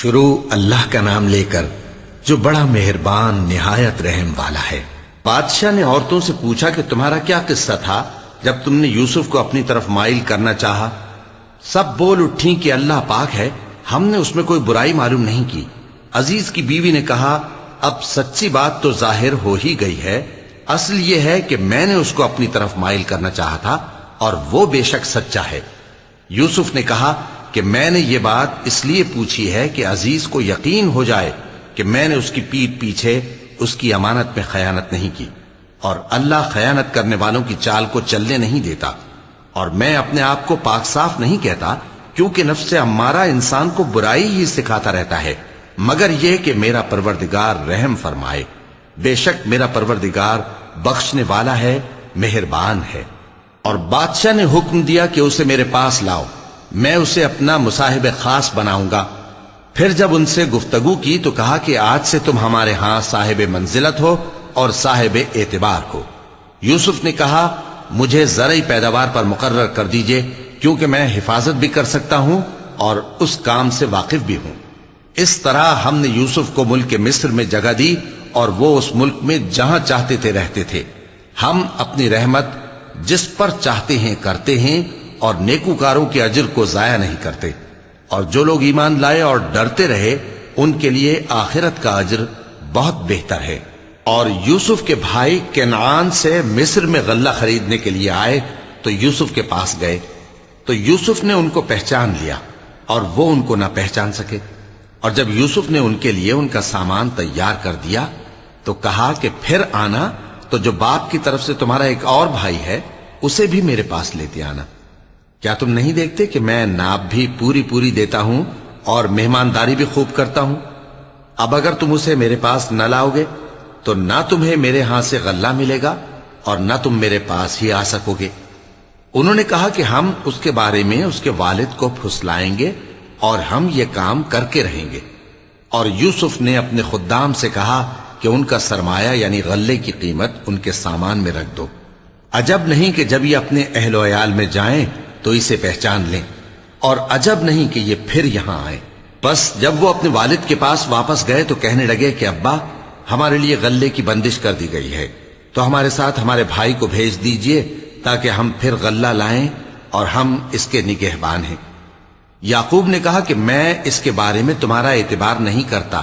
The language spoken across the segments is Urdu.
شروع اللہ کا نام لے کر جو بڑا مہربان نہایت رحم والا ہے۔ بادشاہ نے عورتوں سے پوچھا کہ تمہارا کیا قصہ تھا جب تم نے یوسف کو اپنی طرف مائل کرنا چاہا؟ سب بول اٹھیں کہ اللہ پاک ہے، ہم نے اس میں کوئی برائی معلوم نہیں کی۔ عزیز کی بیوی نے کہا اب سچی بات تو ظاہر ہو ہی گئی ہے، اصل یہ ہے کہ میں نے اس کو اپنی طرف مائل کرنا چاہا تھا اور وہ بے شک سچا ہے۔ یوسف نے کہا کہ میں نے یہ بات اس لیے پوچھی ہے کہ عزیز کو یقین ہو جائے کہ میں نے اس کی پیٹھ پیچھے اس کی امانت میں خیانت نہیں کی، اور اللہ خیانت کرنے والوں کی چال کو چلنے نہیں دیتا۔ اور میں اپنے آپ کو پاک صاف نہیں کہتا، کیونکہ نفس امارہ انسان کو برائی ہی سکھاتا رہتا ہے، مگر یہ کہ میرا پروردگار رحم فرمائے، بے شک میرا پروردگار بخشنے والا ہے، مہربان ہے۔ اور بادشاہ نے حکم دیا کہ اسے میرے پاس لاؤ، میں اسے اپنا مصاحب خاص بناؤں گا۔ پھر جب ان سے گفتگو کی تو کہا کہ آج سے تم ہمارے ہاں صاحب منزلت ہو اور صاحب اعتبار ہو۔ یوسف نے کہا مجھے زرعی پیداوار پر مقرر کر دیجئے، کیونکہ میں حفاظت بھی کر سکتا ہوں اور اس کام سے واقف بھی ہوں۔ اس طرح ہم نے یوسف کو ملک مصر میں جگہ دی اور وہ اس ملک میں جہاں چاہتے تھے رہتے تھے۔ ہم اپنی رحمت جس پر چاہتے ہیں کرتے ہیں اور نیکوکاروں کے اجر کو ضائع نہیں کرتے، اور جو لوگ ایمان لائے اور ڈرتے رہے ان کے لیے آخرت کا اجر بہت بہتر ہے۔ اور یوسف کے بھائی کنعان سے مصر میں غلہ خریدنے کے لیے آئے تو یوسف کے پاس گئے، تو یوسف نے ان کو پہچان لیا اور وہ ان کو نہ پہچان سکے۔ اور جب یوسف نے ان کے لیے ان کا سامان تیار کر دیا تو کہا کہ پھر آنا تو جو باپ کی طرف سے تمہارا ایک اور بھائی ہے اسے بھی میرے پاس لیتے آنا۔ کیا تم نہیں دیکھتے کہ میں ناب بھی پوری پوری دیتا ہوں اور مہمانداری بھی خوب کرتا ہوں؟ اب اگر تم اسے میرے پاس نہ لاؤ گے تو نہ تمہیں میرے ہاں سے غلہ ملے گا اور نہ تم میرے پاس ہی آ سکو گے۔ انہوں نے کہا کہ ہم اس کے بارے میں اس کے والد کو پھسلائیں گے اور ہم یہ کام کر کے رہیں گے۔ اور یوسف نے اپنے خدام سے کہا کہ ان کا سرمایہ یعنی غلے کی قیمت ان کے سامان میں رکھ دو۔ عجب نہیں کہ جب یہ اپنے اہل و عیال میں جائیں تو اسے پہچان لیں، اور عجب نہیں کہ یہ پھر یہاں آئیں۔ بس جب وہ اپنے والد کے پاس واپس گئے تو کہنے لگے کہ ابا ہمارے لیے غلے کی بندش کر دی گئی ہے، تو ہمارے ساتھ ہمارے بھائی کو بھیج دیجئے تاکہ ہم پھر غلہ لائیں اور ہم اس کے نگہبان ہیں۔ یعقوب نے کہا کہ میں اس کے بارے میں تمہارا اعتبار نہیں کرتا،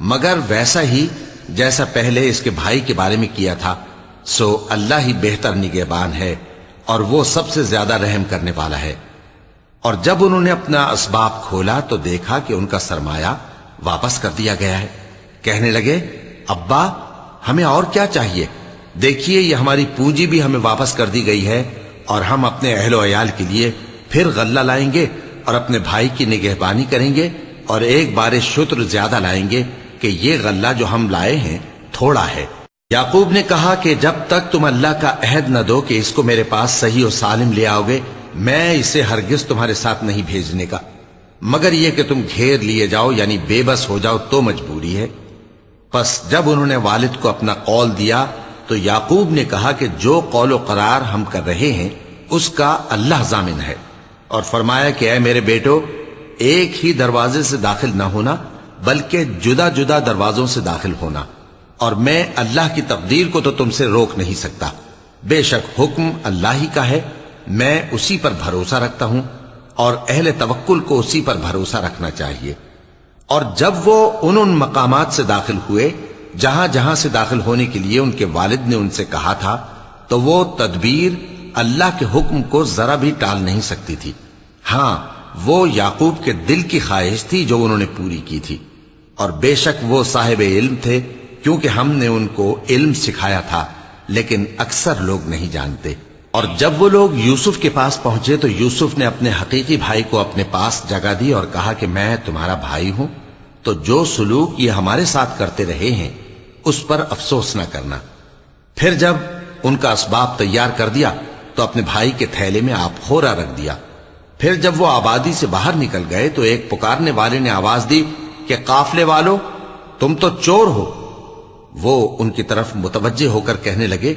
مگر ویسا ہی جیسا پہلے اس کے بھائی کے بارے میں کیا تھا، سو اللہ ہی بہتر نگہبان ہے اور وہ سب سے زیادہ رحم کرنے والا ہے۔ اور جب انہوں نے اپنا اسباب کھولا تو دیکھا کہ ان کا سرمایہ واپس کر دیا گیا ہے۔ کہنے لگے ابا ہمیں اور کیا چاہیے، دیکھیے یہ ہماری پونجی بھی ہمیں واپس کر دی گئی ہے، اور ہم اپنے اہل و عیال کے لیے پھر غلہ لائیں گے اور اپنے بھائی کی نگہبانی کریں گے، اور ایک بار شتر زیادہ لائیں گے کہ یہ غلہ جو ہم لائے ہیں تھوڑا ہے۔ یعقوب نے کہا کہ جب تک تم اللہ کا عہد نہ دو کہ اس کو میرے پاس صحیح و سالم لے آؤ گے، میں اسے ہرگز تمہارے ساتھ نہیں بھیجنے کا، مگر یہ کہ تم گھیر لیے جاؤ یعنی بے بس ہو جاؤ تو مجبوری ہے۔ پس جب انہوں نے والد کو اپنا قول دیا تو یعقوب نے کہا کہ جو قول و قرار ہم کر رہے ہیں اس کا اللہ ضامن ہے، اور فرمایا کہ اے میرے بیٹو ایک ہی دروازے سے داخل نہ ہونا بلکہ جدا جدا دروازوں سے داخل ہونا، اور میں اللہ کی تقدیر کو تو تم سے روک نہیں سکتا، بے شک حکم اللہ ہی کا ہے، میں اسی پر بھروسہ رکھتا ہوں اور اہل توکل کو اسی پر بھروسہ رکھنا چاہیے۔ اور جب وہ ان مقامات سے داخل ہوئے جہاں جہاں سے داخل ہونے کے لیے ان کے والد نے ان سے کہا تھا تو وہ تدبیر اللہ کے حکم کو ذرا بھی ٹال نہیں سکتی تھی۔ ہاں وہ یعقوب کے دل کی خواہش تھی جو انہوں نے پوری کی تھی، اور بے شک وہ صاحب علم تھے کیونکہ ہم نے ان کو علم سکھایا تھا، لیکن اکثر لوگ نہیں جانتے۔ اور جب وہ لوگ یوسف کے پاس پہنچے تو یوسف نے اپنے حقیقی بھائی کو اپنے پاس جگہ دی اور کہا کہ میں تمہارا بھائی ہوں، تو جو سلوک یہ ہمارے ساتھ کرتے رہے ہیں اس پر افسوس نہ کرنا۔ پھر جب ان کا اسباب تیار کر دیا تو اپنے بھائی کے تھیلے میں آپ خورا رکھ دیا۔ پھر جب وہ آبادی سے باہر نکل گئے تو ایک پکارنے والے نے آواز دی کہ قافلے والو تم تو چور ہو۔ وہ ان کی طرف متوجہ ہو کر کہنے لگے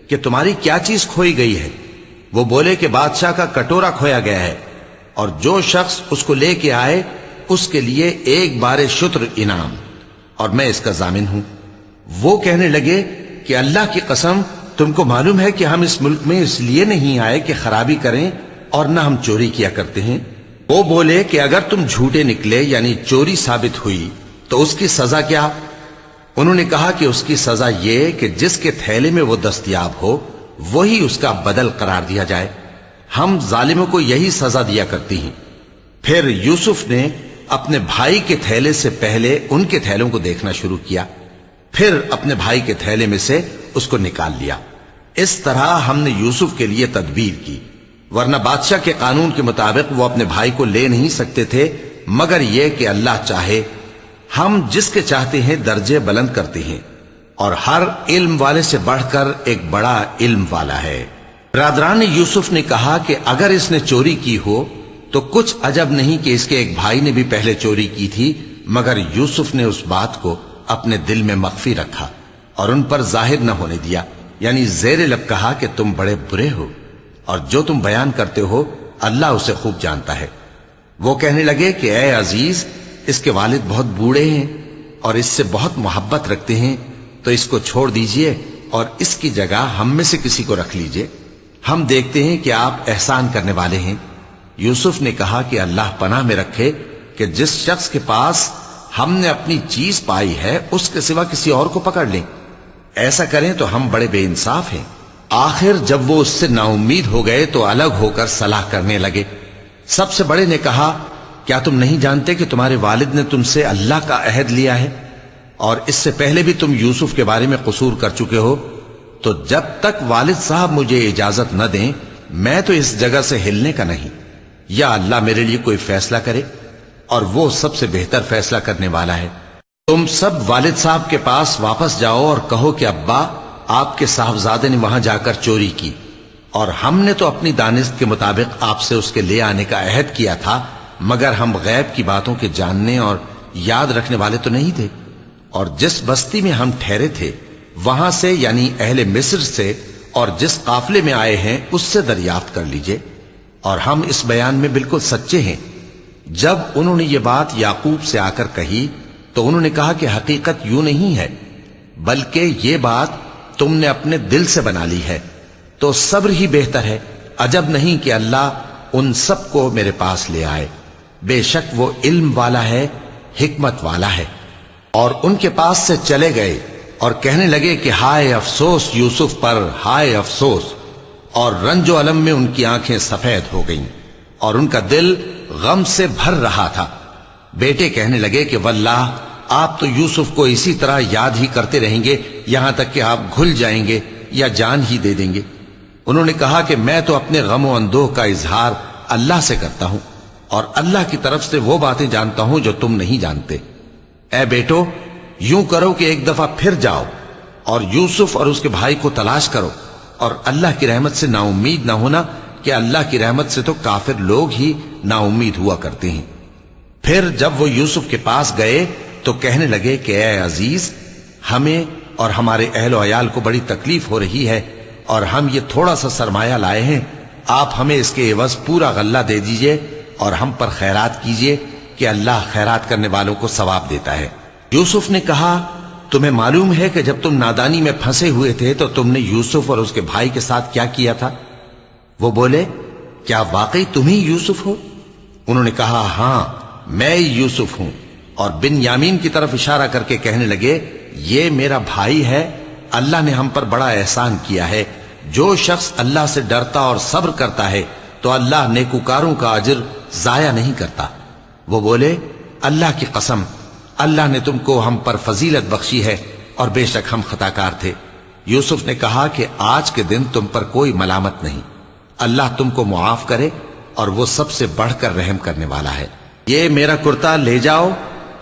کہ تمہاری کیا چیز کھوئی گئی ہے؟ وہ بولے کہ بادشاہ کا کٹورا کھویا گیا ہے، اور جو شخص اس کو لے کے آئے اس کے لیے ایک بار شتر انعام، اور میں اس کا ضامن ہوں۔ وہ کہنے لگے کہ اللہ کی قسم، تم کو معلوم ہے کہ ہم اس ملک میں اس لیے نہیں آئے کہ خرابی کریں اور نہ ہم چوری کیا کرتے ہیں۔ وہ بولے کہ اگر تم جھوٹے نکلے یعنی چوری ثابت ہوئی تو اس کی سزا کیا؟ انہوں نے کہا کہ اس کی سزا یہ کہ جس کے تھیلے میں وہ دستیاب ہو وہی اس کا بدل قرار دیا جائے۔ ہم ظالموں کو یہی سزا دیا کرتی ہیں۔ پھر یوسف نے اپنے بھائی کے تھیلے سے پہلے ان کے تھیلوں کو دیکھنا شروع کیا، پھر اپنے بھائی کے تھیلے میں سے اس کو نکال لیا۔ اس طرح ہم نے یوسف کے لیے تدبیر کی، ورنہ بادشاہ کے قانون کے مطابق وہ اپنے بھائی کو لے نہیں سکتے تھے مگر یہ کہ اللہ چاہے۔ ہم جس کے چاہتے ہیں درجے بلند کرتے ہیں، اور ہر علم والے سے بڑھ کر ایک بڑا علم والا ہے۔ برادران یوسف نے کہا کہ اگر اس نے چوری کی ہو تو کچھ عجب نہیں کہ اس کے ایک بھائی نے بھی پہلے چوری کی تھی، مگر یوسف نے اس بات کو اپنے دل میں مخفی رکھا اور ان پر ظاہر نہ ہونے دیا، یعنی زیر لب کہا کہ تم بڑے برے ہو، اور جو تم بیان کرتے ہو اللہ اسے خوب جانتا ہے۔ وہ کہنے لگے کہ اے عزیز، اس کے والد بہت بوڑھے ہیں اور اس سے بہت محبت رکھتے ہیں، تو اس کو چھوڑ دیجئے اور اس کی جگہ ہم میں سے کسی کو رکھ لیجئے، ہم دیکھتے ہیں کہ آپ احسان کرنے والے ہیں۔ یوسف نے کہا کہ اللہ پناہ میں رکھے کہ جس شخص کے پاس ہم نے اپنی چیز پائی ہے اس کے سوا کسی اور کو پکڑ لیں، ایسا کریں تو ہم بڑے بے انصاف ہیں۔ آخر جب وہ اس سے نا امید ہو گئے تو الگ ہو کر صلاح کرنے لگے۔ سب سے بڑے نے کہا، کیا تم نہیں جانتے کہ تمہارے والد نے تم سے اللہ کا عہد لیا ہے، اور اس سے پہلے بھی تم یوسف کے بارے میں قصور کر چکے ہو؟ تو جب تک والد صاحب مجھے اجازت نہ دیں میں تو اس جگہ سے ہلنے کا نہیں، یا اللہ میرے لیے کوئی فیصلہ کرے، اور وہ سب سے بہتر فیصلہ کرنے والا ہے۔ تم سب والد صاحب کے پاس واپس جاؤ اور کہو کہ ابا، آپ کے صاحبزادے نے وہاں جا کر چوری کی، اور ہم نے تو اپنی دانست کے مطابق آپ سے اس کے لے آنے کا عہد کیا تھا، مگر ہم غیب کی باتوں کے جاننے اور یاد رکھنے والے تو نہیں تھے، اور جس بستی میں ہم ٹھہرے تھے وہاں سے یعنی اہل مصر سے اور جس قافلے میں آئے ہیں اس سے دریافت کر لیجئے، اور ہم اس بیان میں بالکل سچے ہیں۔ جب انہوں نے یہ بات یعقوب سے آ کر کہی تو انہوں نے کہا کہ حقیقت یوں نہیں ہے، بلکہ یہ بات تم نے اپنے دل سے بنا لی ہے، تو صبر ہی بہتر ہے۔ عجب نہیں کہ اللہ ان سب کو میرے پاس لے آئے، بے شک وہ علم والا ہے، حکمت والا ہے۔ اور ان کے پاس سے چلے گئے اور کہنے لگے کہ ہائے افسوس یوسف پر، ہائے افسوس، اور رنج و الم میں ان کی آنکھیں سفید ہو گئیں اور ان کا دل غم سے بھر رہا تھا۔ بیٹے کہنے لگے کہ واللہ آپ تو یوسف کو اسی طرح یاد ہی کرتے رہیں گے یہاں تک کہ آپ گھل جائیں گے یا جان ہی دے دیں گے۔ انہوں نے کہا کہ میں تو اپنے غم و اندوہ کا اظہار اللہ سے کرتا ہوں، اور اللہ کی طرف سے وہ باتیں جانتا ہوں جو تم نہیں جانتے۔ اے بیٹو، یوں کرو کہ ایک دفعہ پھر جاؤ اور یوسف اور اس کے بھائی کو تلاش کرو، اور اللہ کی رحمت سے نا امید نہ ہونا کہ اللہ کی رحمت سے تو کافر لوگ ہی نا امید ہوا کرتے ہیں۔ پھر جب وہ یوسف کے پاس گئے تو کہنے لگے کہ اے عزیز، ہمیں اور ہمارے اہل و عیال کو بڑی تکلیف ہو رہی ہے، اور ہم یہ تھوڑا سا سرمایہ لائے ہیں، آپ ہمیں اس کے عوض پورا غلہ دے دیجئے اور ہم پر خیرات کیجئے کہ اللہ خیرات کرنے والوں کو ثواب دیتا ہے۔ یوسف نے کہا، تمہیں معلوم ہے کہ جب تم نادانی میں پھنسے ہوئے تھے تو تم نے یوسف اور اس کے بھائی کے ساتھ کیا کیا تھا؟ وہ بولے، کیا واقعی تم ہی یوسف ہو؟ انہوں نے کہا، ہاں میں یوسف ہوں، اور بن یامین کی طرف اشارہ کر کے کہنے لگے، یہ میرا بھائی ہے، اللہ نے ہم پر بڑا احسان کیا ہے۔ جو شخص اللہ سے ڈرتا اور صبر کرتا ہے تو اللہ نیکوکاروں کا اجر ضائع نہیں کرتا۔ وہ بولے، اللہ کی قسم، اللہ نے تم کو ہم پر فضیلت بخشی ہے، اور بے شک ہم خطا کار تھے۔ یوسف نے کہا کہ آج کے دن تم پر کوئی ملامت نہیں، اللہ تم کو معاف کرے، اور وہ سب سے بڑھ کر رحم کرنے والا ہے۔ یہ میرا کرتا لے جاؤ،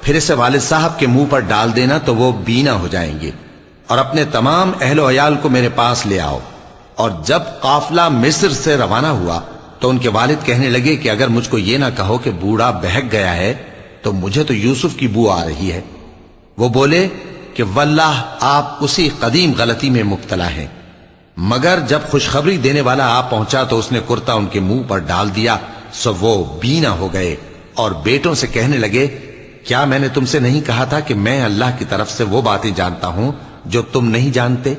پھر اسے والد صاحب کے منہ پر ڈال دینا تو وہ بینا ہو جائیں گے، اور اپنے تمام اہل و عیال کو میرے پاس لے آؤ۔ اور جب قافلہ مصر سے روانہ ہوا تو ان کے والد کہنے لگے کہ اگر مجھ کو یہ نہ کہو کہ بوڑھا بہک گیا ہے تو مجھے تو یوسف کی بو آ رہی ہے۔ وہ بولے کہ واللہ آپ اسی قدیم غلطی میں مبتلا ہیں۔ مگر جب خوشخبری دینے والا آپ پہنچا تو اس نے کرتا ان کے منہ پر ڈال دیا، سو وہ بینا ہو گئے اور بیٹوں سے کہنے لگے کیا میں نے تم سے نہیں کہا تھا کہ میں اللہ کی طرف سے وہ باتیں جانتا ہوں جو تم نہیں جانتے؟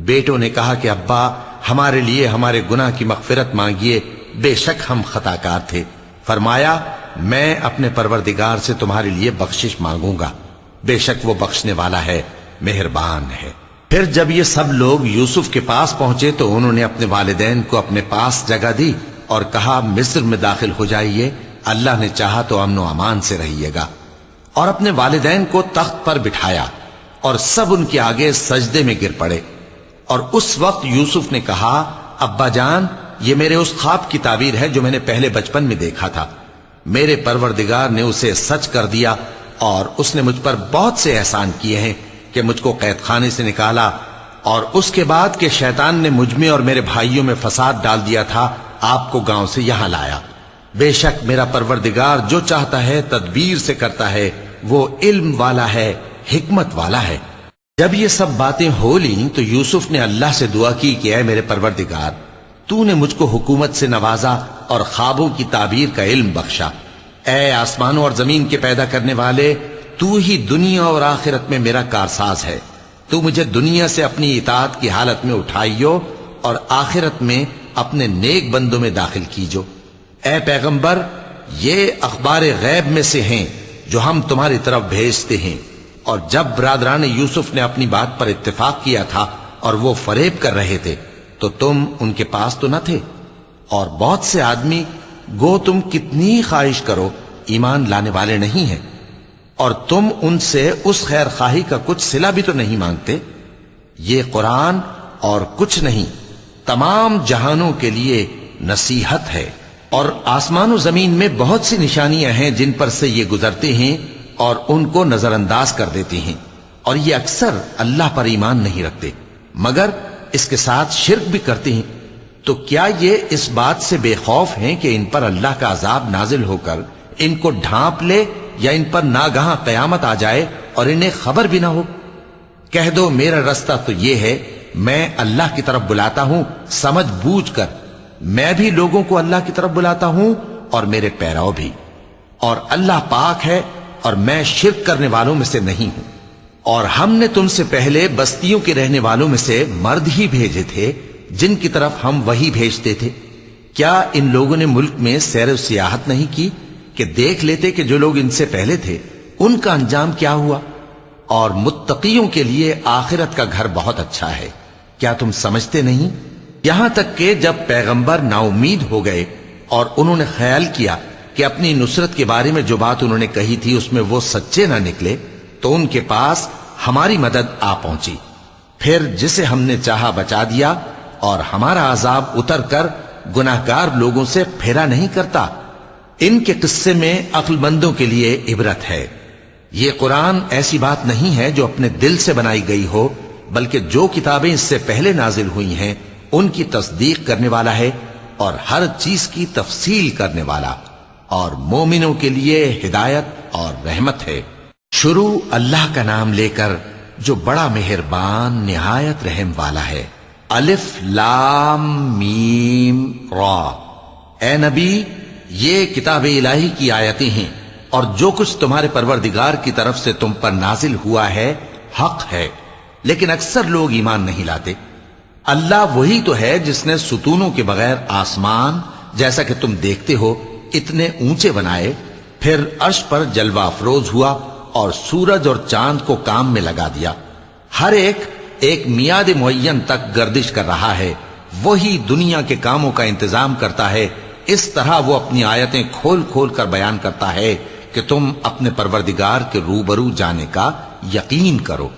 بیٹوں نے کہا کہ ابا ہمارے لیے ہمارے گناہ کی مغفرت مانگیے، بے شک ہم خطا کار تھے۔ فرمایا میں اپنے پروردگار سے تمہارے لیے بخشش مانگوں گا، بے شک وہ بخشنے والا ہے، مہربان ہے۔ پھر جب یہ سب لوگ یوسف کے پاس پہنچے تو انہوں نے اپنے والدین کو اپنے پاس جگہ دی اور کہا مصر میں داخل ہو جائیے، اللہ نے چاہا تو امن و امان سے رہیے گا۔ اور اپنے والدین کو تخت پر بٹھایا اور سب ان کے آگے سجدے میں گر پڑے۔ اور اس وقت یوسف نے کہا ابا جان، یہ میرے اس خواب کی تعبیر ہے جو میں نے پہلے بچپن میں دیکھا تھا۔ میرے پروردگار نے اسے سچ کر دیا اور اس نے مجھ پر بہت سے احسان کیے ہیں کہ مجھ کو قید خانے سے نکالا، اور اس کے بعد کہ شیطان نے مجھ میں اور میرے بھائیوں میں فساد ڈال دیا تھا، آپ کو گاؤں سے یہاں لایا۔ بے شک میرا پروردگار جو چاہتا ہے تدبیر سے کرتا ہے، وہ علم والا ہے، حکمت والا ہے۔ جب یہ سب باتیں ہو لیں تو یوسف نے اللہ سے دعا کی کہ اے میرے پروردگار، تو نے مجھ کو حکومت سے نوازا اور خوابوں کی تعبیر کا علم بخشا۔ اے آسمانوں اور زمین کے پیدا کرنے والے، تو ہی دنیا اور آخرت میں میرا کارساز ہے۔ تو مجھے دنیا سے اپنی اطاعت کی حالت میں اٹھائیو اور آخرت میں اپنے نیک بندوں میں داخل کیجو۔ اے پیغمبر، یہ اخبار غیب میں سے ہیں جو ہم تمہاری طرف بھیجتے ہیں۔ اور جب برادران یوسف نے اپنی بات پر اتفاق کیا تھا اور وہ فریب کر رہے تھے تو تم ان کے پاس تو نہ تھے، اور بہت سے آدمی گو تم کتنی خواہش کرو ایمان لانے والے نہیں ہیں، اور تم ان سے اس خیر خواہی کا کچھ صلہ بھی تو نہیں مانگتے۔ یہ قرآن اور کچھ نہیں، تمام جہانوں کے لیے نصیحت ہے۔ اور آسمان و زمین میں بہت سی نشانیاں ہیں جن پر سے یہ گزرتے ہیں اور ان کو نظر انداز کر دیتے ہیں، اور یہ اکثر اللہ پر ایمان نہیں رکھتے مگر اس کے ساتھ شرک بھی کرتے ہیں۔ تو کیا یہ اس بات سے بے خوف ہیں کہ ان پر اللہ کا عذاب نازل ہو کر ان کو ڈھانپ لے، یا ان پر ناگہاں قیامت آ جائے اور انہیں خبر بھی نہ ہو؟ کہہ دو میرا رستہ تو یہ ہے، میں اللہ کی طرف بلاتا ہوں سمجھ بوجھ کر، میں بھی لوگوں کو اللہ کی طرف بلاتا ہوں اور میرے پیرو بھی، اور اللہ پاک ہے اور میں شرک کرنے والوں میں سے نہیں ہوں۔ اور ہم نے تم سے پہلے بستیوں کے رہنے والوں میں سے مرد ہی بھیجے تھے جن کی طرف ہم وہی بھیجتے تھے۔ کیا ان لوگوں نے ملک میں سیر و سیاحت نہیں کی کہ دیکھ لیتے کہ جو لوگ ان سے پہلے تھے ان کا انجام کیا ہوا؟ اور متقیوں کے لیے آخرت کا گھر بہت اچھا ہے، کیا تم سمجھتے نہیں؟ یہاں تک کہ جب پیغمبر نا امید ہو گئے اور انہوں نے خیال کیا کہ اپنی نصرت کے بارے میں جو بات انہوں نے کہی تھی اس میں وہ سچے نہ نکلے، تو ان کے پاس ہماری مدد آ پہنچی۔ پھر جسے ہم نے چاہا بچا دیا، اور ہمارا عذاب اتر کر گناہگار لوگوں سے پھیرا نہیں کرتا۔ ان کے قصے میں عقل مندوں کے لیے عبرت ہے۔ یہ قرآن ایسی بات نہیں ہے جو اپنے دل سے بنائی گئی ہو، بلکہ جو کتابیں اس سے پہلے نازل ہوئی ہیں ان کی تصدیق کرنے والا ہے اور ہر چیز کی تفصیل کرنے والا، اور مومنوں کے لیے ہدایت اور رحمت ہے۔ شروع اللہ کا نام لے کر جو بڑا مہربان نہایت رحم والا ہے۔ الف لام میم را۔ اے نبی، یہ کتاب الہی کی آیتیں ہیں، اور جو کچھ تمہارے پروردگار کی طرف سے تم پر نازل ہوا ہے حق ہے، لیکن اکثر لوگ ایمان نہیں لاتے۔ اللہ وہی تو ہے جس نے ستونوں کے بغیر آسمان جیسا کہ تم دیکھتے ہو اتنے اونچے بنائے، پھر عرش پر جلوہ افروز ہوا اور سورج اور چاند کو کام میں لگا دیا۔ ہر ایک میعاد معین تک گردش کر رہا ہے۔ وہی دنیا کے کاموں کا انتظام کرتا ہے۔ اس طرح وہ اپنی آیتیں کھول کھول کر بیان کرتا ہے کہ تم اپنے پروردگار کے روبرو جانے کا یقین کرو۔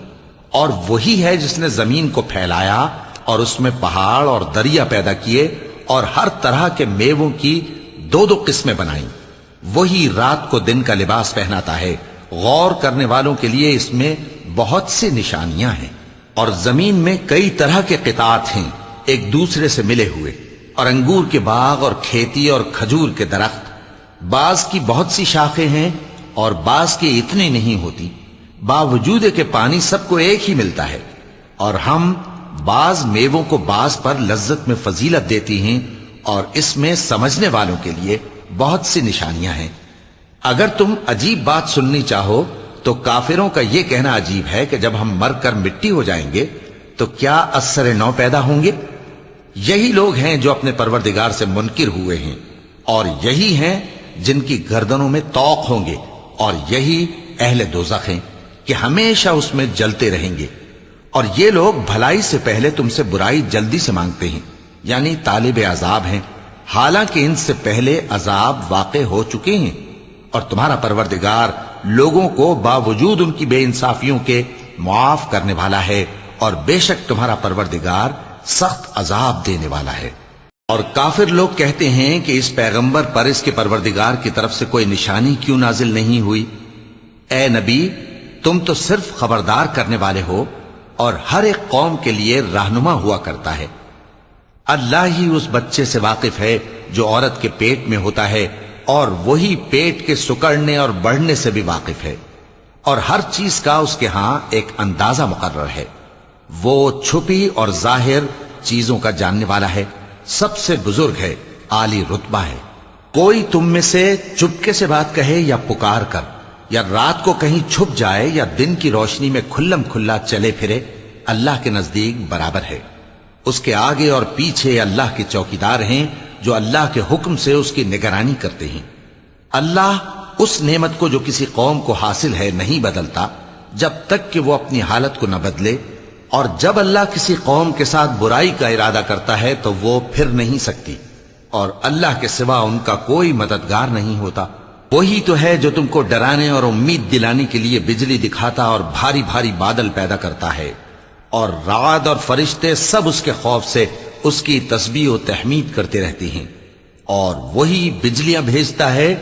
اور وہی ہے جس نے زمین کو پھیلایا اور اس میں پہاڑ اور دریا پیدا کیے اور ہر طرح کے میووں کی دو دو قسمیں بنائیں۔ وہی رات کو دن کا لباس پہناتا ہے۔ غور کرنے والوں کے لیے اس میں بہت سی نشانیاں ہیں۔ اور زمین میں کئی طرح کے قطعات ہیں ایک دوسرے سے ملے ہوئے، اور انگور کے باغ اور کھیتی اور کھجور کے درخت، بعض کی بہت سی شاخیں ہیں اور بعض کی اتنی نہیں ہوتی، باوجود کہ پانی سب کو ایک ہی ملتا ہے۔ اور ہم بعض میووں کو بعض پر لذت میں فضیلت دیتی ہیں، اور اس میں سمجھنے والوں کے لیے بہت سی نشانیاں ہیں۔ اگر تم عجیب بات سننی چاہو تو کافروں کا یہ کہنا عجیب ہے کہ جب ہم مر کر مٹی ہو جائیں گے تو کیا اثر نو پیدا ہوں گے؟ یہی لوگ ہیں جو اپنے پروردگار سے منکر ہوئے ہیں، اور یہی ہیں جن کی گردنوں میں طوق ہوں گے، اور یہی اہل دوزخ ہیں کہ ہمیشہ اس میں جلتے رہیں گے۔ اور یہ لوگ بھلائی سے پہلے تم سے برائی جلدی سے مانگتے ہیں، یعنی طالب عذاب ہیں، حالانکہ ان سے پہلے عذاب واقع ہو چکے ہیں، اور تمہارا پروردگار لوگوں کو باوجود ان کی بے انصافیوں کے معاف کرنے والا ہے، اور بے شک تمہارا پروردگار سخت عذاب دینے والا ہے۔ اور کافر لوگ کہتے ہیں کہ اس پیغمبر پر اس کے پروردگار کی طرف سے کوئی نشانی کیوں نازل نہیں ہوئی؟ اے نبی، تم تو صرف خبردار کرنے والے ہو، اور ہر ایک قوم کے لیے رہنما ہوا کرتا ہے۔ اللہ ہی اس بچے سے واقف ہے جو عورت کے پیٹ میں ہوتا ہے، اور وہی پیٹ کے سکڑنے اور بڑھنے سے بھی واقف ہے، اور ہر چیز کا اس کے ہاں ایک اندازہ مقرر ہے۔ وہ چھپی اور ظاہر چیزوں کا جاننے والا ہے، سب سے بزرگ ہے، عالی رتبہ ہے۔ کوئی تم میں سے چپکے سے بات کہے یا پکار کر، یا رات کو کہیں چھپ جائے یا دن کی روشنی میں کھلم کھلا چلے پھرے، اللہ کے نزدیک برابر ہے۔ اس کے آگے اور پیچھے اللہ کے چوکیدار ہیں جو اللہ کے حکم سے اس کی نگرانی کرتے ہیں۔ اللہ اس نعمت کو جو کسی قوم کو حاصل ہے نہیں بدلتا جب تک کہ وہ اپنی حالت کو نہ بدلے، اور جب اللہ کسی قوم کے ساتھ برائی کا ارادہ کرتا ہے تو وہ پھر نہیں سکتی، اور اللہ کے سوا ان کا کوئی مددگار نہیں ہوتا۔ وہی تو ہے جو تم کو ڈرانے اور امید دلانے کے لیے بجلی دکھاتا اور بھاری بھاری بادل پیدا کرتا ہے، اور رعد اور فرشتے سب اس کے خوف سے اس کی تسبیح و تحمید کرتے رہتے ہیں۔ اور وہی بجلیاں بھیجتا ہے،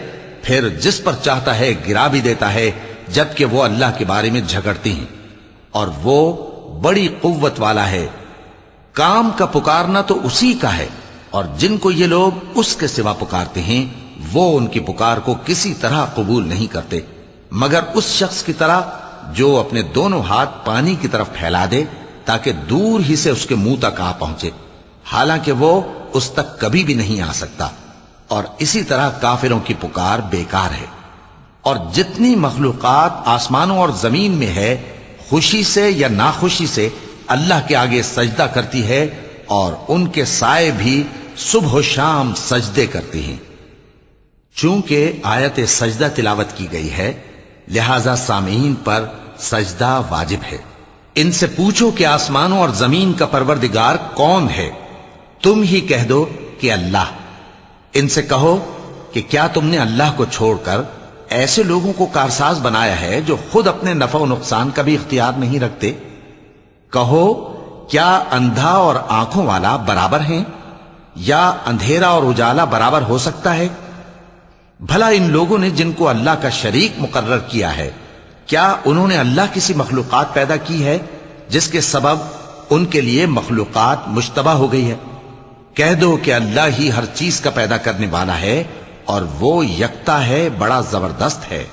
پھر جس پر چاہتا ہے گرا بھی دیتا ہے، جبکہ وہ اللہ کے بارے میں جھگڑتے ہیں، اور وہ بڑی قوت والا ہے۔ کام کا پکارنا تو اسی کا ہے، اور جن کو یہ لوگ اس کے سوا پکارتے ہیں وہ ان کی پکار کو کسی طرح قبول نہیں کرتے، مگر اس شخص کی طرح جو اپنے دونوں ہاتھ پانی کی طرف پھیلا دے تاکہ دور ہی سے اس کے منہ تک آ پہنچے، حالانکہ وہ اس تک کبھی بھی نہیں آ سکتا۔ اور اسی طرح کافروں کی پکار بیکار ہے۔ اور جتنی مخلوقات آسمانوں اور زمین میں ہے، خوشی سے یا ناخوشی سے اللہ کے آگے سجدہ کرتی ہے، اور ان کے سائے بھی صبح و شام سجدے کرتے ہیں۔ چونکہ آیت سجدہ تلاوت کی گئی ہے، لہذا سامعین پر سجدہ واجب ہے۔ ان سے پوچھو کہ آسمانوں اور زمین کا پروردگار کون ہے؟ تم ہی کہہ دو کہ اللہ۔ ان سے کہو کہ کیا تم نے اللہ کو چھوڑ کر ایسے لوگوں کو کارساز بنایا ہے جو خود اپنے نفع و نقصان کا بھی اختیار نہیں رکھتے؟ کہو کیا اندھا اور آنکھوں والا برابر ہیں، یا اندھیرا اور اجالا برابر ہو سکتا ہے؟ بھلا ان لوگوں نے جن کو اللہ کا شریک مقرر کیا ہے، کیا انہوں نے اللہ کسی مخلوقات پیدا کی ہے جس کے سبب ان کے لیے مخلوقات مشتبہ ہو گئی ہے؟ کہہ دو کہ اللہ ہی ہر چیز کا پیدا کرنے والا ہے، اور وہ یکتا ہے، بڑا زبردست ہے۔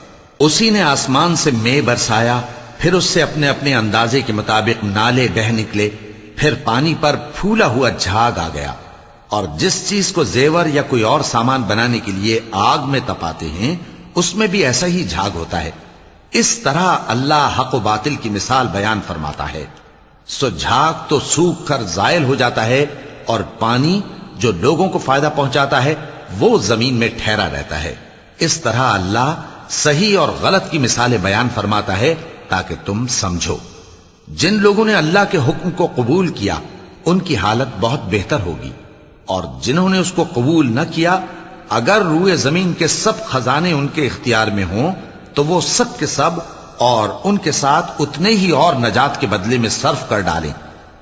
اسی نے آسمان سے مے برسایا، پھر اس سے اپنے اپنے اندازے کے مطابق نالے بہہ نکلے، پھر پانی پر پھولا ہوا جھاگ آ گیا۔ اور جس چیز کو زیور یا کوئی اور سامان بنانے کے لیے آگ میں تپاتے ہیں، اس میں بھی ایسا ہی جھاگ ہوتا ہے۔ اس طرح اللہ حق و باطل کی مثال بیان فرماتا ہے۔ سو جھاگ تو سوکھ کر زائل ہو جاتا ہے، اور پانی جو لوگوں کو فائدہ پہنچاتا ہے وہ زمین میں ٹھہرا رہتا ہے۔ اس طرح اللہ صحیح اور غلط کی مثالیں بیان فرماتا ہے تاکہ تم سمجھو۔ جن لوگوں نے اللہ کے حکم کو قبول کیا ان کی حالت بہت بہتر ہوگی، اور جنہوں نے اس کو قبول نہ کیا، اگر روئے زمین کے سب خزانے ان کے اختیار میں ہوں تو وہ سب کے سب اور ان کے ساتھ اتنے ہی اور نجات کے بدلے میں صرف کر ڈالیں،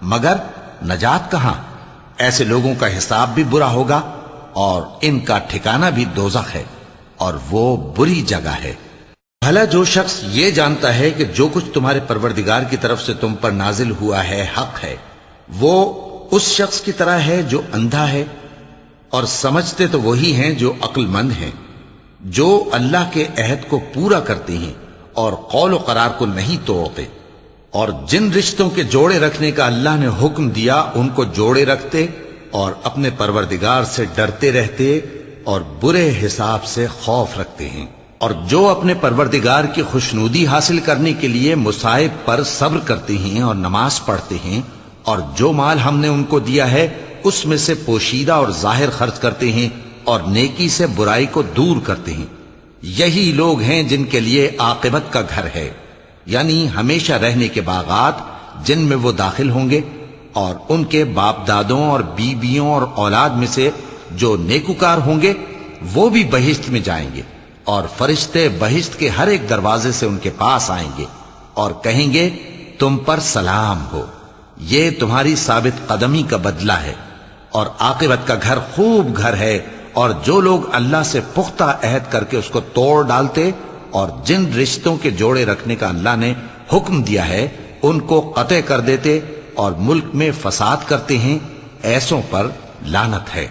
مگر نجات کہاں؟ ایسے لوگوں کا حساب بھی برا ہوگا، اور ان کا ٹھکانہ بھی دوزخ ہے، اور وہ بری جگہ ہے۔ بھلا جو شخص یہ جانتا ہے کہ جو کچھ تمہارے پروردگار کی طرف سے تم پر نازل ہوا ہے حق ہے، وہ اس شخص کی طرح ہے جو اندھا ہے؟ اور سمجھتے تو وہی ہیں جو عقل مند ہیں، جو اللہ کے عہد کو پورا کرتے ہیں اور قول و قرار کو نہیں توڑتے، اور جن رشتوں کے جوڑے رکھنے کا اللہ نے حکم دیا ان کو جوڑے رکھتے، اور اپنے پروردگار سے ڈرتے رہتے اور برے حساب سے خوف رکھتے ہیں۔ اور جو اپنے پروردگار کی خوشنودی حاصل کرنے کے لیے مصائب پر صبر کرتے ہیں اور نماز پڑھتے ہیں، اور جو مال ہم نے ان کو دیا ہے اس میں سے پوشیدہ اور ظاہر خرچ کرتے ہیں اور نیکی سے برائی کو دور کرتے ہیں، یہی لوگ ہیں جن کے لیے عاقبت کا گھر ہے، یعنی ہمیشہ رہنے کے باغات جن میں وہ داخل ہوں گے، اور ان کے باپ دادوں اور بیویوں اور اولاد میں سے جو نیکوکار ہوں گے وہ بھی بہشت میں جائیں گے، اور فرشتے بہشت کے ہر ایک دروازے سے ان کے پاس آئیں گے اور کہیں گے تم پر سلام ہو، یہ تمہاری ثابت قدمی کا بدلہ ہے، اور عاقبت کا گھر خوب گھر ہے۔ اور جو لوگ اللہ سے پختہ عہد کر کے اس کو توڑ ڈالتے اور جن رشتوں کے جوڑے رکھنے کا اللہ نے حکم دیا ہے ان کو قطع کر دیتے اور ملک میں فساد کرتے ہیں، ایسوں پر لعنت ہے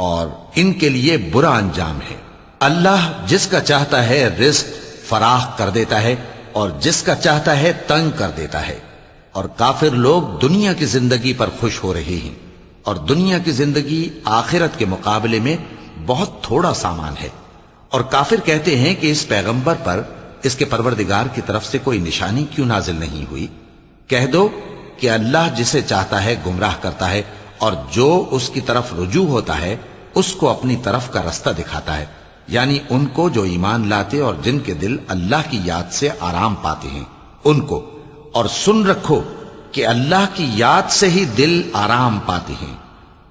اور ان کے لیے برا انجام ہے۔ اللہ جس کا چاہتا ہے رزق فراخ کر دیتا ہے اور جس کا چاہتا ہے تنگ کر دیتا ہے، اور کافر لوگ دنیا کی زندگی پر خوش ہو رہے ہیں، اور دنیا کی زندگی آخرت کے مقابلے میں بہت تھوڑا سامان ہے۔ اور کافر کہتے ہیں کہ اس پیغمبر پر اس کے پروردگار کی طرف سے کوئی نشانی کیوں نازل نہیں ہوئی؟ کہہ دو کہ اللہ جسے چاہتا ہے گمراہ کرتا ہے، اور جو اس کی طرف رجوع ہوتا ہے اس کو اپنی طرف کا رستہ دکھاتا ہے، یعنی ان کو جو ایمان لاتے اور جن کے دل اللہ کی یاد سے آرام پاتے ہیں ان کو۔ اور سن رکھو کہ اللہ کی یاد سے ہی دل آرام پاتے ہیں۔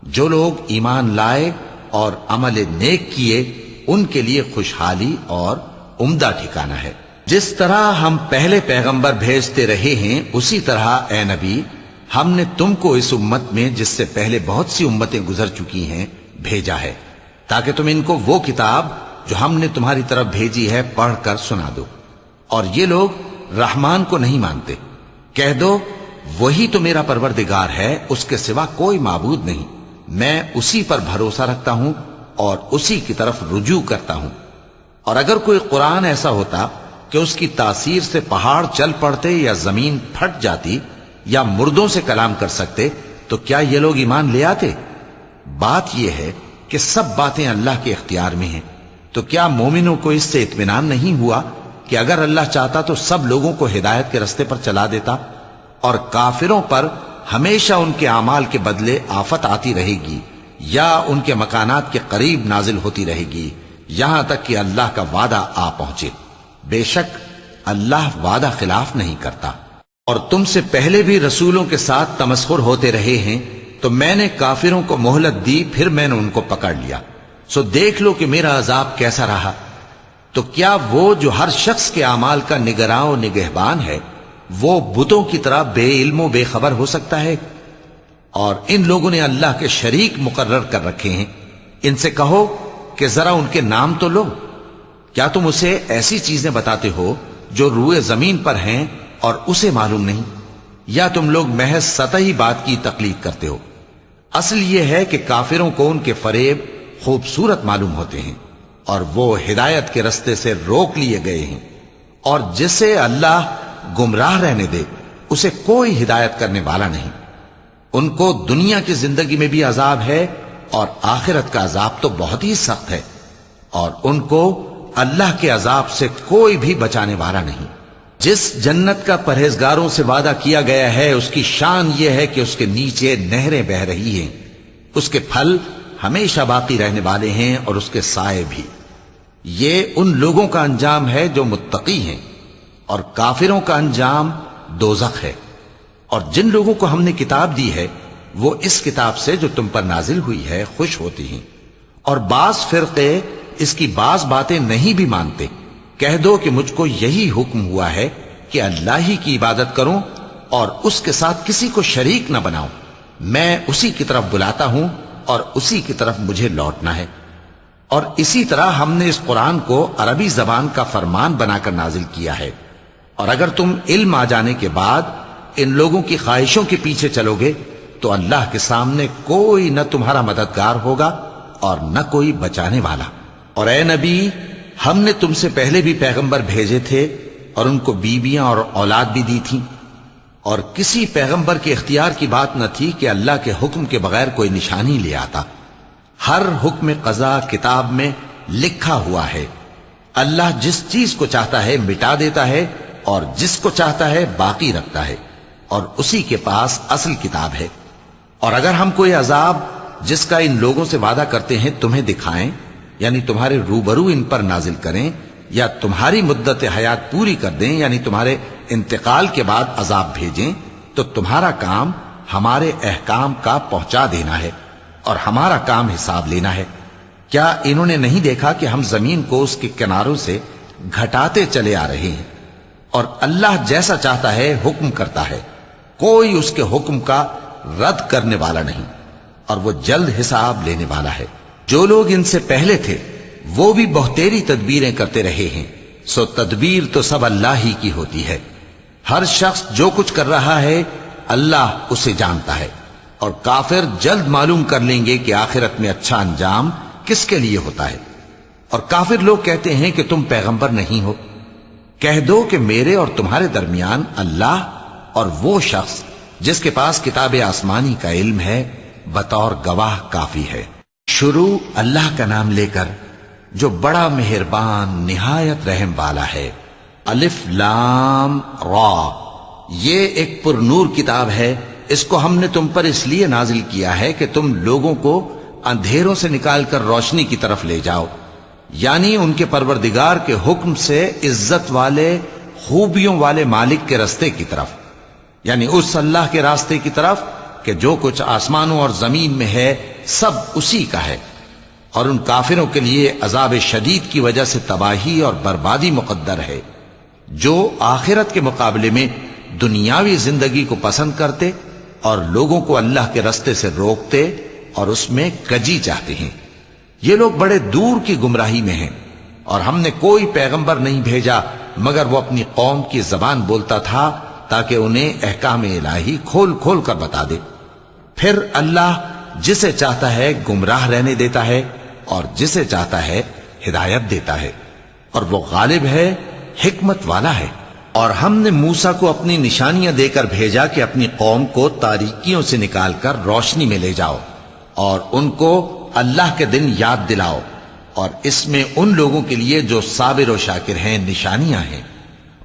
جو لوگ ایمان لائے اور عمل نیک کیے ان کے لیے خوشحالی اور عمدہ ٹھکانہ ہے۔ جس طرح ہم پہلے پیغمبر بھیجتے رہے ہیں اسی طرح اے نبی ہم نے تم کو اس امت میں جس سے پہلے بہت سی امتیں گزر چکی ہیں بھیجا ہے، تاکہ تم ان کو وہ کتاب جو ہم نے تمہاری طرف بھیجی ہے پڑھ کر سنا دو۔ اور یہ لوگ رحمان کو نہیں مانتے۔ کہہ دو وہی تو میرا پروردگار ہے، اس کے سوا کوئی معبود نہیں، میں اسی پر بھروسہ رکھتا ہوں اور اسی کی طرف رجوع کرتا ہوں۔ اور اگر کوئی قرآن ایسا ہوتا کہ اس کی تاثیر سے پہاڑ چل پڑتے یا زمین پھٹ جاتی یا مردوں سے کلام کر سکتے تو کیا یہ لوگ ایمان لے آتے؟ بات یہ ہے کہ سب باتیں اللہ کے اختیار میں ہیں، تو کیا مومنوں کو اس سے اطمینان نہیں ہوا کہ اگر اللہ چاہتا تو سب لوگوں کو ہدایت کے رستے پر چلا دیتا؟ اور کافروں پر ہمیشہ ان کے اعمال کے بدلے آفت آتی رہے گی یا ان کے مکانات کے قریب نازل ہوتی رہے گی یہاں تک کہ اللہ کا وعدہ آ پہنچے۔ بے شک اللہ وعدہ خلاف نہیں کرتا۔ اور تم سے پہلے بھی رسولوں کے ساتھ تمسخر ہوتے رہے ہیں، تو میں نے کافروں کو مہلت دی، پھر میں نے ان کو پکڑ لیا، سو دیکھ لو کہ میرا عذاب کیسا رہا۔ تو کیا وہ جو ہر شخص کے اعمال کا نگراں و نگہبان ہے وہ بتوں کی طرح بے علم و بے خبر ہو سکتا ہے؟ اور ان لوگوں نے اللہ کے شریک مقرر کر رکھے ہیں۔ ان سے کہو کہ ذرا ان کے نام تو لو۔ کیا تم اسے ایسی چیزیں بتاتے ہو جو روئے زمین پر ہیں اور اسے معلوم نہیں، یا تم لوگ محض سطحی بات کی تقلید کرتے ہو؟ اصل یہ ہے کہ کافروں کو ان کے فریب خوبصورت معلوم ہوتے ہیں اور وہ ہدایت کے رستے سے روک لیے گئے ہیں، اور جسے اللہ گمراہ رہنے دے اسے کوئی ہدایت کرنے والا نہیں۔ ان کو دنیا کی زندگی میں بھی عذاب ہے اور آخرت کا عذاب تو بہت ہی سخت ہے، اور ان کو اللہ کے عذاب سے کوئی بھی بچانے والا نہیں۔ جس جنت کا پرہیزگاروں سے وعدہ کیا گیا ہے اس کی شان یہ ہے کہ اس کے نیچے نہریں بہ رہی ہیں، اس کے پھل ہمیشہ باقی رہنے والے ہیں اور اس کے سائے بھی۔ یہ ان لوگوں کا انجام ہے جو متقی ہیں، اور کافروں کا انجام دوزخ ہے۔ اور جن لوگوں کو ہم نے کتاب دی ہے وہ اس کتاب سے جو تم پر نازل ہوئی ہے خوش ہوتی ہیں، اور بعض فرقے اس کی بعض باتیں نہیں بھی مانتے۔ کہہ دو کہ مجھ کو یہی حکم ہوا ہے کہ اللہ ہی کی عبادت کروں اور اس کے ساتھ کسی کو شریک نہ بناؤں، میں اسی کی طرف بلاتا ہوں اور اسی کی طرف مجھے لوٹنا ہے۔ اور اسی طرح ہم نے اس قرآن کو عربی زبان کا فرمان بنا کر نازل کیا ہے، اور اگر تم علم آ جانے کے بعد ان لوگوں کی خواہشوں کے پیچھے چلو گے تو اللہ کے سامنے کوئی نہ تمہارا مددگار ہوگا اور نہ کوئی بچانے والا۔ اور اے نبی ہم نے تم سے پہلے بھی پیغمبر بھیجے تھے اور ان کو بیویاں اور اولاد بھی دی تھیں، اور کسی پیغمبر کے اختیار کی بات نہ تھی کہ اللہ کے حکم کے بغیر کوئی نشانی لے آتا۔ ہر حکم قضا کتاب میں لکھا ہوا ہے، اللہ جس چیز کو چاہتا ہے مٹا دیتا ہے اور جس کو چاہتا ہے باقی رکھتا ہے، اور اسی کے پاس اصل کتاب ہے۔ اور اگر ہم کوئی عذاب جس کا ان لوگوں سے وعدہ کرتے ہیں تمہیں دکھائیں، یعنی تمہارے روبرو ان پر نازل کریں، یا تمہاری مدت حیات پوری کر دیں، یعنی تمہارے انتقال کے بعد عذاب بھیجیں، تو تمہارا کام ہمارے احکام کا پہنچا دینا ہے اور ہمارا کام حساب لینا ہے۔ کیا انہوں نے نہیں دیکھا کہ ہم زمین کو اس کے کناروں سے گھٹاتے چلے آ رہے ہیں؟ اور اللہ جیسا چاہتا ہے حکم کرتا ہے، کوئی اس کے حکم کا رد کرنے والا نہیں، اور وہ جلد حساب لینے والا ہے۔ جو لوگ ان سے پہلے تھے وہ بھی بہتیری تدبیریں کرتے رہے ہیں، سو تدبیر تو سب اللہ ہی کی ہوتی ہے۔ ہر شخص جو کچھ کر رہا ہے اللہ اسے جانتا ہے، اور کافر جلد معلوم کر لیں گے کہ آخرت میں اچھا انجام کس کے لیے ہوتا ہے۔ اور کافر لوگ کہتے ہیں کہ تم پیغمبر نہیں ہو، کہہ دو کہ میرے اور تمہارے درمیان اللہ اور وہ شخص جس کے پاس کتاب آسمانی کا علم ہے بطور گواہ کافی ہے۔ شروع اللہ کا نام لے کر جو بڑا مہربان نہایت رحم والا ہے۔ الف لام را، یہ ایک پر نور کتاب ہے، اس کو ہم نے تم پر اس لیے نازل کیا ہے کہ تم لوگوں کو اندھیروں سے نکال کر روشنی کی طرف لے جاؤ، یعنی ان کے پروردگار کے حکم سے عزت والے خوبیوں والے مالک کے راستے کی طرف، یعنی اس اللہ کے راستے کی طرف کہ جو کچھ آسمانوں اور زمین میں ہے سب اسی کا ہے۔ اور ان کافروں کے لیے عذاب شدید کی وجہ سے تباہی اور بربادی مقدر ہے، جو آخرت کے مقابلے میں دنیاوی زندگی کو پسند کرتے اور لوگوں کو اللہ کے راستے سے روکتے اور اس میں کجی چاہتے ہیں۔ یہ لوگ بڑے دور کی گمراہی میں ہیں، اور ہم نے کوئی پیغمبر نہیں بھیجا مگر وہ اپنی قوم کی زبان بولتا تھا تاکہ انہیں احکام الہی کھول کھول کر بتا دے۔ پھر اللہ جسے چاہتا ہے گمراہ رہنے دیتا ہے اور جسے چاہتا ہے ہدایت دیتا ہے، اور وہ غالب ہے، حکمت والا ہے۔ اور ہم نے موسیٰ کو اپنی نشانیاں دے کر بھیجا کہ اپنی قوم کو تاریکیوں سے نکال کر روشنی میں لے جاؤ اور ان کو اللہ کے دن یاد دلاؤ، اور اس میں ان لوگوں کے لیے جو صابر و شاکر ہیں نشانیاں ہیں۔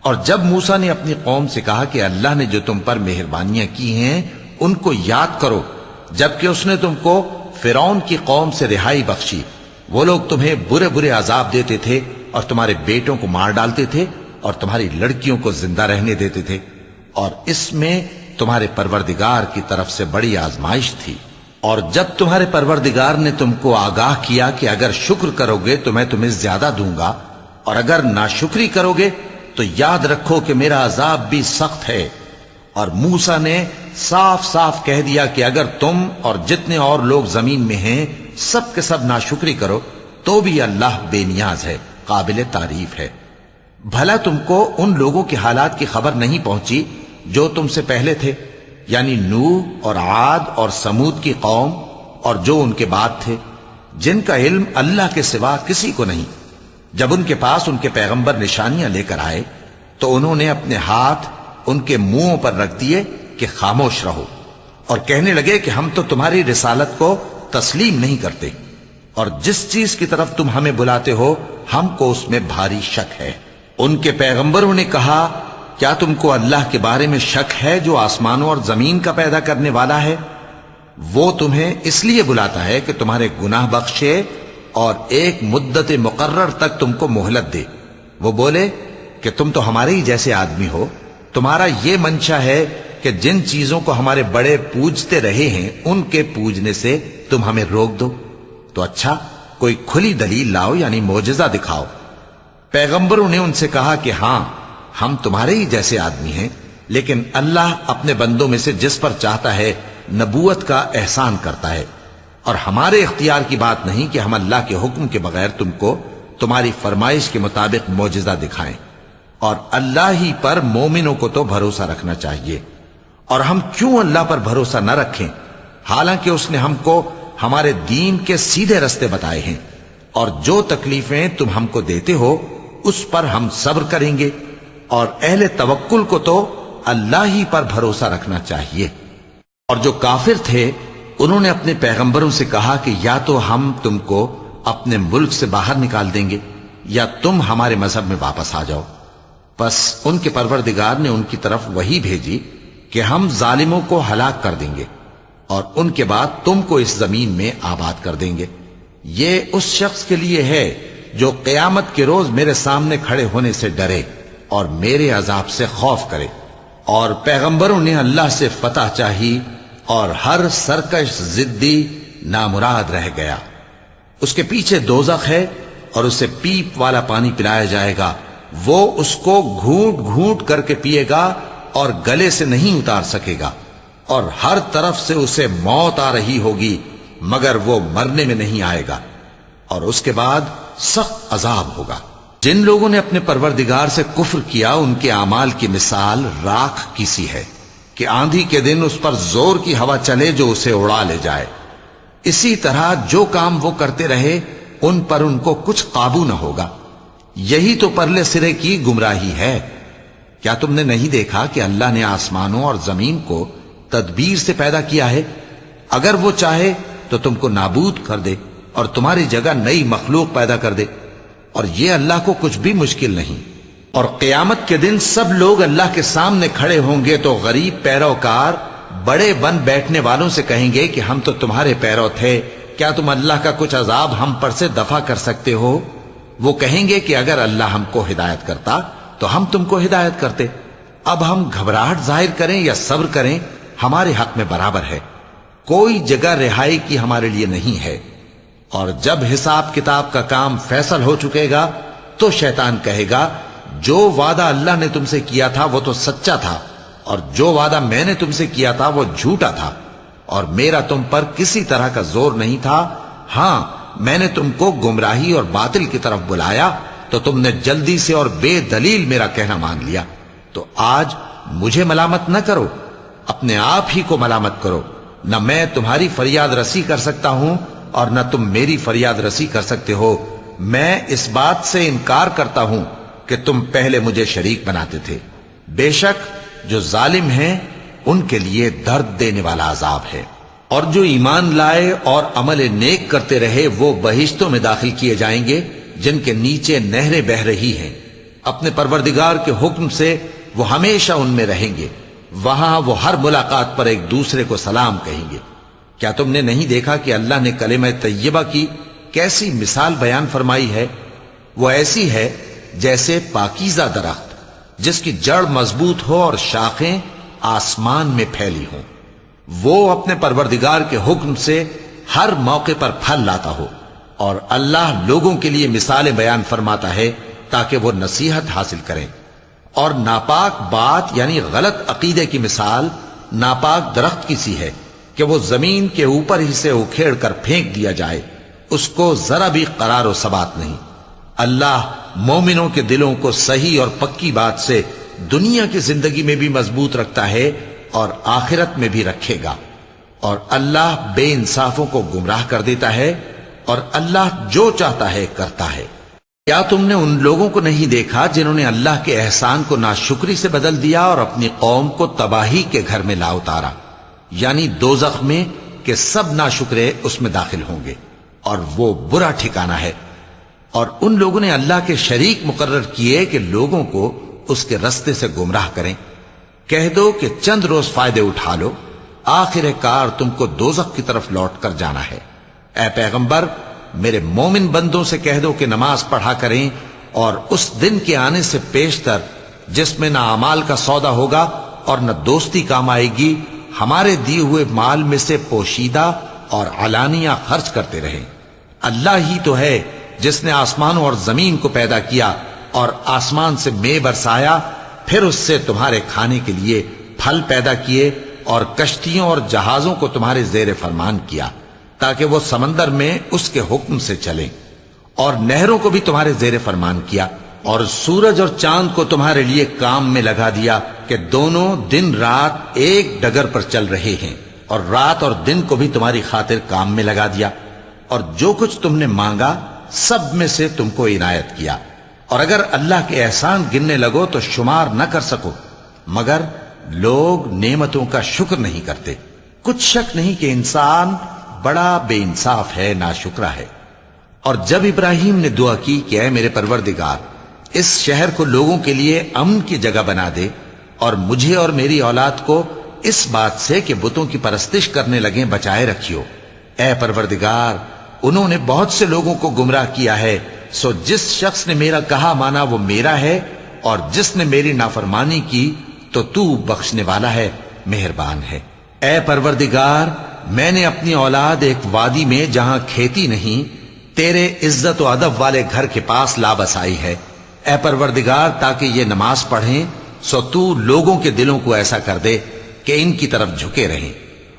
اور جب موسیٰ نے اپنی قوم سے کہا کہ اللہ نے جو تم پر مہربانیاں کی ہیں ان کو یاد کرو، جبکہ اس نے تم کو فرعون کی قوم سے رہائی بخشی، وہ لوگ تمہیں برے برے عذاب دیتے تھے اور تمہارے بیٹوں کو مار ڈالتے تھے اور تمہاری لڑکیوں کو زندہ رہنے دیتے تھے، اور اس میں تمہارے پروردگار کی طرف سے بڑی آزمائش تھی۔ اور جب تمہارے پروردگار نے تم کو آگاہ کیا کہ اگر شکر کرو گے تو میں تمہیں زیادہ دوں گا، اور اگر ناشکری کرو گے تو یاد رکھو کہ میرا عذاب بھی سخت ہے۔ اور موسیٰ نے صاف صاف کہہ دیا کہ اگر تم اور جتنے اور لوگ زمین میں ہیں سب کے سب ناشکری کرو تو بھی اللہ بے نیاز ہے، قابل تعریف ہے۔ بھلا تم کو ان لوگوں کے حالات کی خبر نہیں پہنچی جو تم سے پہلے تھے، یعنی نوح اور عاد اور سمود کی قوم اور جو ان کے بعد تھے، جن کا علم اللہ کے سوا کسی کو نہیں۔ جب ان کے پاس ان کے پیغمبر نشانیاں لے کر آئے تو انہوں نے اپنے ہاتھ ان کے منہوں پر رکھ دیے کہ خاموش رہو، اور کہنے لگے کہ ہم تو تمہاری رسالت کو تسلیم نہیں کرتے، اور جس چیز کی طرف تم ہمیں بلاتے ہو ہم کو اس میں بھاری شک ہے۔ ان کے پیغمبروں نے کہا کیا تم کو اللہ کے بارے میں شک ہے جو آسمانوں اور زمین کا پیدا کرنے والا ہے؟ وہ تمہیں اس لیے بلاتا ہے کہ تمہارے گناہ بخشے اور ایک مدت مقرر تک تم کو مہلت دے۔ وہ بولے کہ تم تو ہمارے ہی جیسے آدمی ہو، تمہارا یہ منشا ہے کہ جن چیزوں کو ہمارے بڑے پوجتے رہے ہیں ان کے پوجنے سے تم ہمیں روک دو، تو اچھا کوئی کھلی دلیل لاؤ، یعنی معجزہ دکھاؤ۔ پیغمبروں نے ان سے کہا کہ ہاں ہم تمہارے ہی جیسے آدمی ہیں، لیکن اللہ اپنے بندوں میں سے جس پر چاہتا ہے نبوت کا احسان کرتا ہے، اور ہمارے اختیار کی بات نہیں کہ ہم اللہ کے حکم کے بغیر تم کو تمہاری فرمائش کے مطابق معجزہ دکھائیں۔ اور اللہ ہی پر مومنوں کو تو بھروسہ رکھنا چاہیے، اور ہم کیوں اللہ پر بھروسہ نہ رکھیں حالانکہ اس نے ہم کو ہمارے دین کے سیدھے رستے بتائے ہیں، اور جو تکلیفیں تم ہم کو دیتے ہو اس پر ہم صبر کریں گے، اور اہل توکل کو تو اللہ ہی پر بھروسہ رکھنا چاہیے۔ اور جو کافر تھے انہوں نے اپنے پیغمبروں سے کہا کہ یا تو ہم تم کو اپنے ملک سے باہر نکال دیں گے یا تم ہمارے مذہب میں واپس آ جاؤ۔ پس ان کے پروردگار نے ان کی طرف وحی بھیجی کہ ہم ظالموں کو ہلاک کر دیں گے اور ان کے بعد تم کو اس زمین میں آباد کر دیں گے۔ یہ اس شخص کے لیے ہے جو قیامت کے روز میرے سامنے کھڑے ہونے سے ڈرے اور میرے عذاب سے خوف کرے۔ اور پیغمبروں نے اللہ سے فتح چاہی اور ہر سرکش ضدی نامراد رہ گیا۔ اس کے پیچھے دوزخ ہے اور اسے پیپ والا پانی پلایا جائے گا، وہ اس کو گھونٹ گھونٹ کر کے پیے گا اور گلے سے نہیں اتار سکے گا، اور ہر طرف سے اسے موت آ رہی ہوگی مگر وہ مرنے میں نہیں آئے گا، اور اس کے بعد سخت عذاب ہوگا۔ جن لوگوں نے اپنے پروردگار سے کفر کیا ان کے اعمال کی مثال راکھ کی سی ہے کہ آندھی کے دن اس پر زور کی ہوا چلے جو اسے اڑا لے جائے۔ اسی طرح جو کام وہ کرتے رہے ان پر ان کو کچھ قابو نہ ہوگا۔ یہی تو پرلے سرے کی گمراہی ہے۔ کیا تم نے نہیں دیکھا کہ اللہ نے آسمانوں اور زمین کو تدبیر سے پیدا کیا ہے؟ اگر وہ چاہے تو تم کو نابود کر دے اور تمہاری جگہ نئی مخلوق پیدا کر دے، اور یہ اللہ کو کچھ بھی مشکل نہیں۔ اور قیامت کے دن سب لوگ اللہ کے سامنے کھڑے ہوں گے تو غریب پیروکار بڑے بن بیٹھنے والوں سے کہیں گے کہ ہم تو تمہارے پیرو تھے، کیا تم اللہ کا کچھ عذاب ہم پر سے دفع کر سکتے ہو؟ وہ کہیں گے کہ اگر اللہ ہم کو ہدایت کرتا تو ہم تم کو ہدایت کرتے۔ اب ہم گھبراہٹ ظاہر کریں یا صبر کریں ہمارے حق میں برابر ہے، کوئی جگہ رہائی کی ہمارے لیے نہیں ہے۔ اور جب حساب کتاب کا کام فیصل ہو چکے گا تو شیطان کہے گا جو وعدہ اللہ نے تم سے کیا تھا وہ تو سچا تھا، اور جو وعدہ میں نے تم سے کیا تھا وہ جھوٹا تھا، اور میرا تم پر کسی طرح کا زور نہیں تھا۔ ہاں، میں نے تم کو گمراہی اور باطل کی طرف بلایا تو تم نے جلدی سے اور بے دلیل میرا کہنا مان لیا۔ تو آج مجھے ملامت نہ کرو، اپنے آپ ہی کو ملامت کرو۔ نہ میں تمہاری فریاد رسی کر سکتا ہوں اور نہ تم میری فریاد رسی کر سکتے ہو۔ میں اس بات سے انکار کرتا ہوں کہ تم پہلے مجھے شریک بناتے تھے۔ بے شک جو ظالم ہیں ان کے لیے درد دینے والا عذاب ہے۔ اور جو ایمان لائے اور عمل نیک کرتے رہے وہ بہشتوں میں داخل کیے جائیں گے جن کے نیچے نہریں بہہ رہی ہیں۔ اپنے پروردگار کے حکم سے وہ ہمیشہ ان میں رہیں گے، وہاں وہ ہر ملاقات پر ایک دوسرے کو سلام کہیں گے۔ کیا تم نے نہیں دیکھا کہ اللہ نے کلمہ طیبہ کی کیسی مثال بیان فرمائی ہے؟ وہ ایسی ہے جیسے پاکیزہ درخت جس کی جڑ مضبوط ہو اور شاخیں آسمان میں پھیلی ہوں۔ وہ اپنے پروردگار کے حکم سے ہر موقع پر پھل لاتا ہو، اور اللہ لوگوں کے لیے مثالیں بیان فرماتا ہے تاکہ وہ نصیحت حاصل کریں۔ اور ناپاک بات یعنی غلط عقیدے کی مثال ناپاک درخت کی سی ہے کہ وہ زمین کے اوپر ہی سے اکھیڑ کر پھینک دیا جائے، اس کو ذرا بھی قرار و ثبات نہیں۔ اللہ مومنوں کے دلوں کو صحیح اور پکی بات سے دنیا کی زندگی میں بھی مضبوط رکھتا ہے اور آخرت میں بھی رکھے گا۔ اور اللہ بے انصافوں کو گمراہ کر دیتا ہے، اور اللہ جو چاہتا ہے کرتا ہے۔ کیا تم نے ان لوگوں کو نہیں دیکھا جنہوں نے اللہ کے احسان کو ناشکری سے بدل دیا اور اپنی قوم کو تباہی کے گھر میں لا اتارا، یعنی دوزخ میں، کہ سب ناشکرے اس میں داخل ہوں گے اور وہ برا ٹھکانہ ہے۔ اور ان لوگوں نے اللہ کے شریک مقرر کیے کہ لوگوں کو اس کے رستے سے گمراہ کریں۔ کہہ دو کہ چند روز فائدے اٹھا لو، آخر کار تم کو دوزخ کی طرف لوٹ کر جانا ہے۔ اے پیغمبر، میرے مومن بندوں سے کہہ دو کہ نماز پڑھا کریں، اور اس دن کے آنے سے پیشتر جس میں نہ اعمال کا سودا ہوگا اور نہ دوستی کام آئے گی، ہمارے دیے ہوئے مال میں سے پوشیدہ اور علانیہ خرچ کرتے رہیں۔ اللہ ہی تو ہے جس نے آسمانوں اور زمین کو پیدا کیا اور آسمان سے مے برسایا، پھر اس سے تمہارے کھانے کے لیے پھل پیدا کیے اور کشتیوں اور جہازوں کو تمہارے زیر فرمان کیا تاکہ وہ سمندر میں اس کے حکم سے چلیں، اور نہروں کو بھی تمہارے زیر فرمان کیا، اور سورج اور چاند کو تمہارے لیے کام میں لگا دیا کہ دونوں دن رات ایک ڈگر پر چل رہے ہیں، اور رات اور دن کو بھی تمہاری خاطر کام میں لگا دیا، اور جو کچھ تم نے مانگا سب میں سے تم کو عنایت کیا۔ اور اگر اللہ کے احسان گننے لگو تو شمار نہ کر سکو، مگر لوگ نعمتوں کا شکر نہیں کرتے۔ کچھ شک نہیں کہ انسان بڑا بے انصاف ہے، ناشکرا ہے۔ اور جب ابراہیم نے دعا کی کہ اے میرے پروردگار اس شہر کو لوگوں کے لیے امن کی جگہ بنا دے اور مجھے اور میری اولاد کو اس بات سے کہ بتوں کی پرستش کرنے لگیں بچائے رکھیو۔ اے پروردگار انہوں نے بہت سے لوگوں کو گمراہ کیا ہے، سو جس شخص نے میرا کہا مانا وہ میرا ہے، اور جس نے میری نافرمانی کی تو تو بخشنے والا ہے، مہربان ہے۔ اے پروردگار میں نے اپنی اولاد ایک وادی میں جہاں کھیتی نہیں تیرے عزت و ادب والے گھر کے پاس لا بسائی ہے۔ اے پروردگار تاکہ یہ نماز پڑھیں سو تو لوگوں کے دلوں کو ایسا کر دے کہ ان کی طرف جھکے رہیں،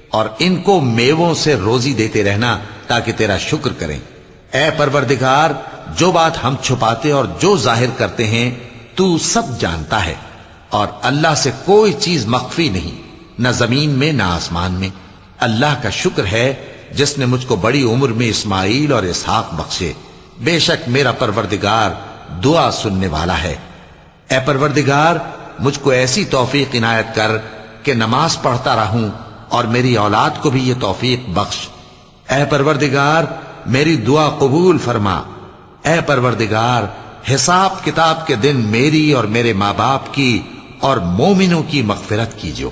اور ان کو میووں سے روزی دیتے رہنا تاکہ تیرا شکر کریں۔ اے پروردگار جو بات ہم چھپاتے اور جو ظاہر کرتے ہیں تو سب جانتا ہے، اور اللہ سے کوئی چیز مخفی نہیں، نہ زمین میں نہ آسمان میں۔ اللہ کا شکر ہے جس نے مجھ کو بڑی عمر میں اسماعیل اور اسحاق بخشے، بے شک میرا پروردگار دعا سننے والا ہے۔ اے پروردگار مجھ کو ایسی توفیق عنایت کر کہ نماز پڑھتا رہوں اور میری اولاد کو بھی یہ توفیق بخش۔ اے پروردگار میری دعا قبول فرما۔ اے پروردگار حساب کتاب کے دن میری اور میرے ماں باپ کی اور مومنوں کی مغفرت کیجو۔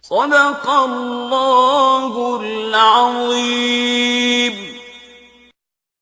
صدق اللہ العظیم۔